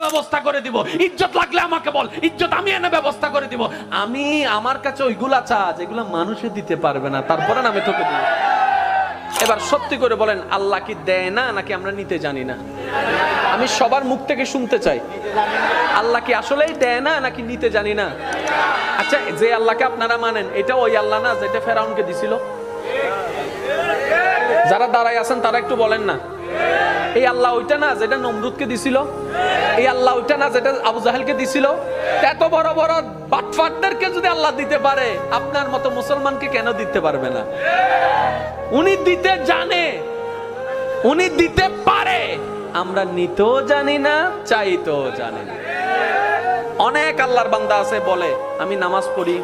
ব্যবস্থা করে দিব, ইজ্জত লাগলে আমাকে বল, ইজ্জত আমি এনে ব্যবস্থা করে দিব। আমি আমার কাছে ওইগুলা চা যেগুলো মানুষে দিতে পারবে না, তারপরে আমি তোকে দিব। এবার সত্যি করে বলেন, আল্লাহ কি দেয় না নাকি আমরা নিতে জানি না? আমি সবার মুখ থেকে শুনতে চাই, আল্লাহ কি আসলেই দেয় না নাকি নিতে জানি না? আচ্ছা, যে আল্লাহকে আপনারা মানেন, এটা ওই আল্লাহ না যেটা ফেরাউনকে দিছিল? যারা দাঁড়ায় আছেন তারা একটু বলেন না, এই আল্লাহ ওইটা না যেটা নমরুদকে দিছিল? এই আল্লাহ ওইটা না যেটা আবু জাহেলকে দিছিল? এত বড় বড় বাটফাটদেরকে যদি আল্লাহ দিতে পারে, আপনার মতো মুসলমানকে কেন দিতে পারবে না? উনি দিতে জানে, উনি দিতে পারে, আমরা নিতেও জানি না, চাইতেও জানি না। অনেক আল্লাহর বান্দা আছে বলে, আমি নামাজ পড়ি,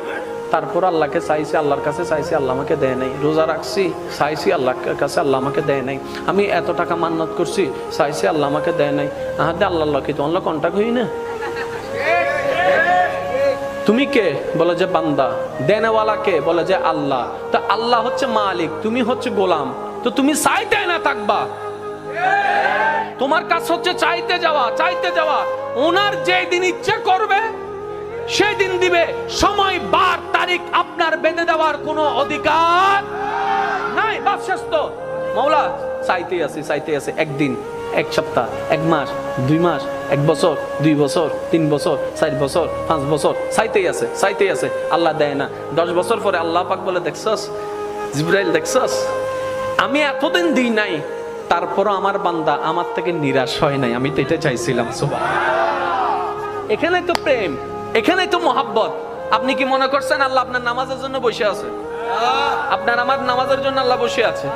তারপর আল্লাহকে চাইছি, আল্লাহর কাছে চাইছি, আল্লাহ আমাকে দেয় নাই। রোজা রাখছি, চাইছি আল্লাহর কাছে, আল্লাহ আমাকে দেয় নাই। আমি এত টাকা মান্নত করছি, চাইছি, আল্লাহ আমাকে দেয় নাই। আহাদে আল্লাহ কি তোমার কন্টাক্ট হই না? তুমি কে? বলে যে বান্দা। দেনেওয়ালা কে? বলে যে আল্লাহ। তো আল্লাহ হচ্ছে মালিক, তুমি হচ্ছে গোলাম, তো তুমি চাইতে না থাকবা। তোমার কাজ হচ্ছে চাইতে যাওয়া, চাইতে যাওয়া। ওনার যেই দিন ইচ্ছে করবে সেই দিন দিবে। সময়, বার, তারিখ আপনার বেঁধে দেওয়ার কোনো অধিকার নাই। বাস শেষ তো। মাওলা চাইতে আছে, চাইতে আছে। একদিন, এক সপ্তাহ, এক মাস, 2 মাস, 1 বছর, 2 বছর, 3 বছর, 4 বছর, 5 বছর, চাইতেই আছে, চাইতেই আছে। আল্লাহ দেয় না। 10 বছর পরে আল্লাহ পাক বলে, দেখছস জিবরাইল, দেখছস আমি এতদিন দিই নাই, তারপরও আমার বান্দা আমার থেকে নিরাশ হয় নাই। আমি তো এটা চাইছিলাম। সুবহানাল্লাহ। এখানেই তো প্রেম, এখানেই তো মহাব্বত। আপনি কি মনে করছেন আল্লাহ আপনার নামাজের জন্য বসে আছে? আপনার আমার নামাজের জন্য আল্লাহ বসে আছে,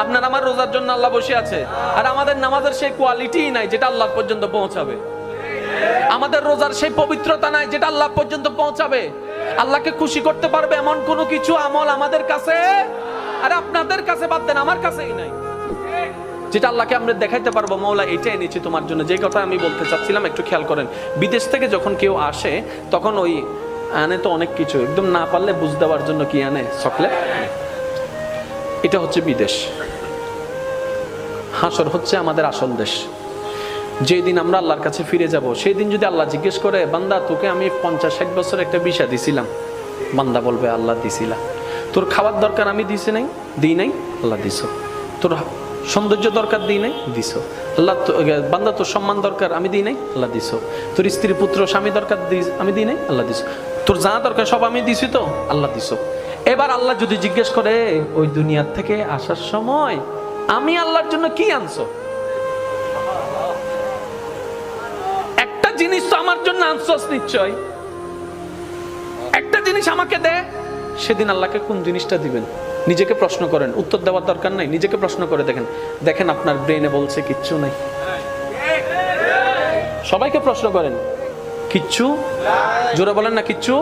আপনার আমার রোজার জন্য আল্লাহ বসে আছে। আর আমাদের নামাজের সেই কোয়ালিটি নাই যেটা আল্লাহ পর্যন্ত পৌঁছাবে। আমাদের রোজার সেই পবিত্রতা নাই যেটা আল্লাহ পর্যন্ত পৌঁছাবে। আল্লাহকে খুশি করতে পারবে এমন কোনো কিছু আমল আমাদের কাছে, আর আপনাদের কাছে বাদ দেন, আমার কাছেই নাই, যেটা আল্লাহকে আমরা দেখাইতে পারবো মওলা এটা এনেছি তোমার জন্য। যে কথা আমি বলতে চাচ্ছিলাম, একটু খেয়াল করেন। বিদেশ থেকে যখন কেউ আসে তখন ওই আনে তো অনেক কিছু, একদম না পারলে বুঝ দেওয়ার জন্য কি আনে? চকলেট। এটা হচ্ছে বিদেশ। হাসর হচ্ছে আমাদের আসল দেশ। যেদিন আমরা আল্লাহর কাছে ফিরে যাব, সেই দিন যদি আল্লাহ জিজ্ঞেস করে, বান্দা তোকে আমি 50-60 বছর একটা ভিসা দিছিলাম, বান্দা বলবে আল্লাহ দিছিলাম। তোর খাবার দরকার আমি দিছি নাই? দিই নাই? আল্লাহ দিছ। তোর সৌন্দর্য দরকার দিই নাই? দিছ। আল্লাহ বান্দা তোর সম্মান দরকার আমি দিই নাই? আল্লাহ দিছ। তোর স্ত্রী পুত্র স্বামী দরকার আমি দিই নাই? আল্লাহ দিছ। তোর যা দরকার সব আমি দিছি তো? আল্লাহ দিছ। এবার আল্লাহ যদি জিজ্ঞেস করে, ওই দুনিয়ার থেকে আসার সময় আমি আল্লাহর জন্য কি আনছো? একটা জিনিস তো আমার জন্য আনছস নিশ্চয়, একটা জিনিস আমাকে দে। সেদিন আল্লাহকে কোন জিনিসটা দিবেন? নিজেকে প্রশ্ন করেন, উত্তর দেওয়ার দরকার নাই, নিজেকে প্রশ্ন করে দেখেন। দেখেন আপনার ব্রেনে বলছে কিচ্ছু নাই। সবাইকে প্রশ্ন করেন, কিচ্ছু? জোরে বলেন না কিচ্ছু।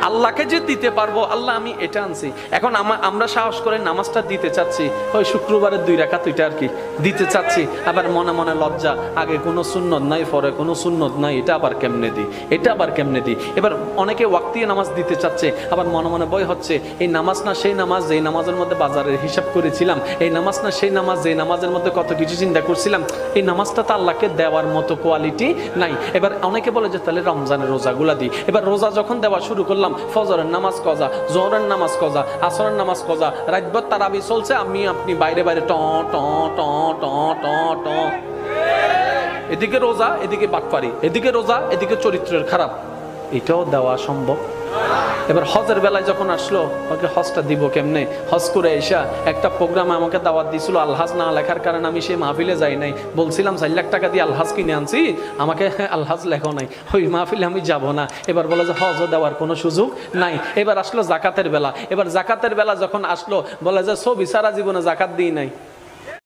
আল্লাহকে যে দিতে পারবো, আল্লাহ আমি এটা আনছি। এখন আমরা সাহস করে নামাজটা দিতে চাচ্ছি, ওই শুক্রবারের 2 রাকাত ওইটা আর কি দিতে চাচ্ছি। আবার মনে মনে লজ্জা, আগে কোনো সুন্নত নাই, পরে কোনো সুন্নত নাই, এটা আবার কেমনে দিই, এটা আবার কেমনে দিই। এবার অনেকে ওয়াক্তিয়া নামাজ দিতে চাচ্ছে, আবার মনে মনে ভয় হচ্ছে, এই নামাজ না সেই নামাজ যেই নামাজের মধ্যে বাজারের হিসাব করেছিলাম, এই নামাজ না সেই নামাজ যেই নামাজের মধ্যে কত কিছু চিন্তা করছিলাম, এই নামাজটা তো আল্লাহকে দেওয়ার মতো কোয়ালিটি নাই। এবার অনেকে বলে যে তাহলে রমজানের রোজাগুলা দিই। এবার রোজা যখন দেওয়া শুরু করলাম, ফজরের নামাজ কজা, জোহরের নামাজ কজা, আসরের নামাজ কজা, রাতভর তারাবি চলছে, আমি আপনি বাইরে বাইরে ট ট ট ট ট ট, এদিকে রোজা এদিকে বাটপারি, এদিকে রোজা এদিকে চরিত্রের খারাপ। এটাও দেওয়া সম্ভব? এবার হজের বেলায় যখন আসলো, ওকে হজটা দিব কেমনে? হজ করে এসা একটা প্রোগ্রামে আমাকে দাওয়াত দিয়েছিল, আলহাজ না লেখার কারণে আমি সেই মাহফিলে যাই নাই। বলছিলাম 4 লাখ টাকা দিয়ে আলহাজ কিনে আনছি, আমাকে আলহাজ লেখো নাই, ওই মাহফিলে আমি যাব না। এবার বলে যে হজও দেওয়ার কোনো সুযোগ নাই। এবার আসলো জাকাতের বেলা। এবার জাকাতের বেলা যখন আসলো, বলে যে ছবি সারা জীবনে জাকাত দিই নাই।